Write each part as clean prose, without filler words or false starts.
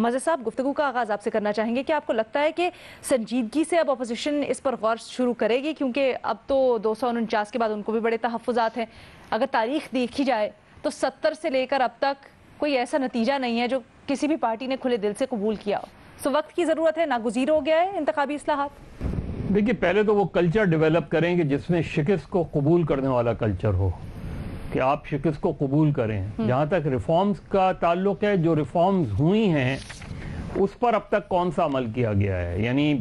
मज़े साहब, गुफ्तगू का आगाज़ आपसे करना चाहेंगे कि आपको लगता है कि संजीदगी से अब अपोजिशन इस पर गौर शुरू करेगी, क्योंकि अब तो 249 के बाद उनको भी बड़े तहफ़्फ़ुज़ात हैं। अगर तारीख देखी जाए तो 70 से लेकर अब तक कोई ऐसा नतीजा नहीं है जो किसी भी पार्टी ने खुले दिल से कबूल किया हो। सो वक्त की ज़रूरत है, नागुज़ीर हो गया है इंतखाबी इस्लाहात। देखिए, पहले तो वो कल्चर डेवलप करेंगे जिसमें शिकस्त को कबूल करने वाला कल्चर हो, कि आप शिकस्त को कबूल करें। जहाँ तक रिफॉर्म्स का ताल्लुक है, जो रिफॉर्म्स हुई हैं उस पर अब तक कौन सा अमल किया गया है। यानी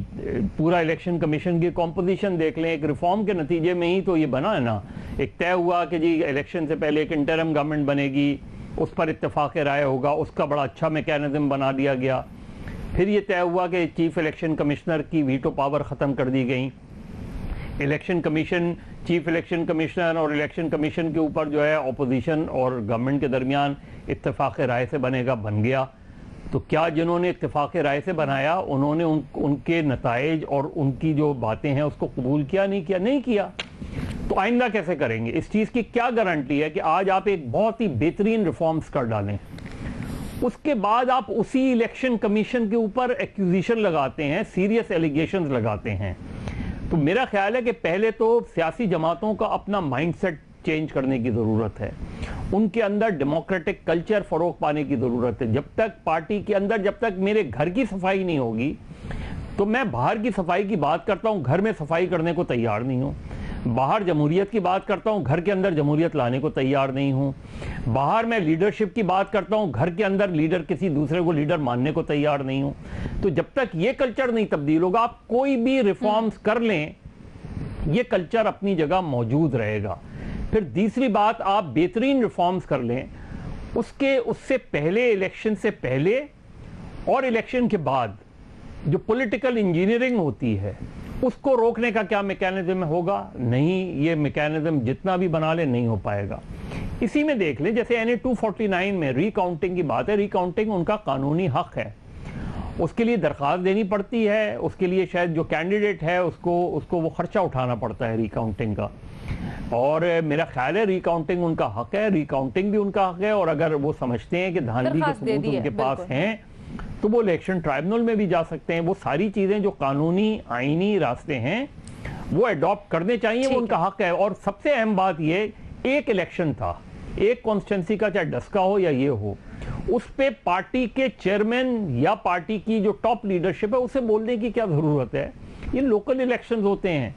पूरा इलेक्शन कमीशन की कॉम्पोजिशन देख लें, एक रिफॉर्म के नतीजे में ही तो ये बना है ना। एक तय हुआ कि जी इलेक्शन से पहले एक इंटरिम गवर्नमेंट बनेगी, उस पर इत्तेफाक राय होगा, उसका बड़ा अच्छा मैकेनिज्म बना दिया गया। फिर ये तय हुआ कि चीफ इलेक्शन कमिश्नर की वीटो पावर ख़त्म कर दी गई। Election commission, chief election commissioner और इलेक्शन कमीशन के ऊपर जो है अपोजिशन और गवर्नमेंट के दरमियान इत्तेफाक राय से बनेगा, बन गया। तो क्या जिन्होंने इत्तेफाक राय से बनाया उन्होंने उनके नताइज और उनकी जो बातें हैं उसको कबूल किया? नहीं किया, नहीं किया। तो आइंदा कैसे करेंगे? इस चीज़ की क्या गारंटी है कि आज आप एक बहुत ही बेहतरीन रिफॉर्म्स कर डालें, उसके बाद आप उसी इलेक्शन कमीशन के ऊपर एक्यूजिशन लगाते हैं, सीरियस एलिगेशंस लगाते हैं। तो मेरा ख्याल है कि पहले तो सियासी जमातों का अपना माइंडसेट चेंज करने की ज़रूरत है, उनके अंदर डेमोक्रेटिक कल्चर फ़रोग पाने की ज़रूरत है। जब तक पार्टी के अंदर, जब तक मेरे घर की सफाई नहीं होगी तो मैं बाहर की सफाई की बात करता हूँ, घर में सफाई करने को तैयार नहीं हूँ। बाहर जमहूरियत की बात करता हूँ, घर के अंदर जमहूरियत लाने को तैयार नहीं हूँ। बाहर मैं लीडरशिप की बात करता हूँ, घर के अंदर लीडर किसी दूसरे को लीडर मानने को तैयार नहीं हूँ। तो जब तक ये कल्चर नहीं तब्दील होगा, आप कोई भी रिफॉर्म्स कर लें, ये कल्चर अपनी जगह मौजूद रहेगा। फिर तीसरी बात, आप बेहतरीन रिफॉर्म्स कर लें, उससे पहले, इलेक्शन से पहले और इलेक्शन के बाद जो पॉलिटिकल इंजीनियरिंग होती है उसको रोकने का क्या मैकेनिज्म होगा? नहीं, ये मैकेनिज्म जितना भी बना ले नहीं हो पाएगा। इसी में देख लें, जैसे NA 249 में रिकाउंटिंग की बात है। रिकाउंटिंग उनका कानूनी हक है, उसके लिए दरख्वास्त देनी पड़ती है, उसके लिए शायद जो कैंडिडेट है उसको वो खर्चा उठाना पड़ता है रिकाउंटिंग का। और मेरा ख्याल है रिकाउंटिंग उनका हक है, रिकाउंटिंग भी उनका हक है। और अगर वो समझते हैं कि धांधली के सबूत उनके पास हैं तो वो इलेक्शन ट्राइब्यूनल में भी जा सकते हैं। वो सारी चीज़ें जो कानूनी आईनी रास्ते हैं वो अडॉप्ट करने चाहिए, वो उनका हक है। और सबसे अहम बात ये, एक इलेक्शन था, एक कॉन्स्टिट्यूंसी का, चाहे डस्का हो या ये हो, उस पे पार्टी के चेयरमैन या पार्टी की जो टॉप लीडरशिप है उसे बोलने की क्या ज़रूरत है? ये लोकल इलेक्शंस होते हैं,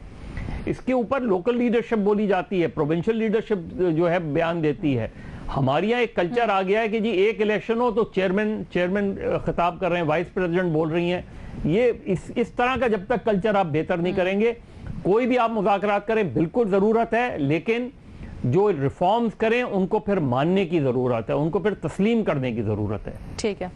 इसके ऊपर लोकल लीडरशिप बोली जाती है, प्रोविंशियल लीडरशिप जो है बयान देती है। हमारे यहाँ एक कल्चर आ गया है कि जी एक इलेक्शन हो तो चेयरमैन खिताब कर रहे हैं, वाइस प्रेसिडेंट बोल रही हैं। ये इस तरह का जब तक कल्चर आप बेहतर नहीं करेंगे, कोई भी आप मुज़ाकरात करें, बिल्कुल ज़रूरत है, लेकिन जो रिफॉर्म्स करें उनको फिर मानने की ज़रूरत है, उनको फिर तस्लीम करने की ज़रूरत है। ठीक है।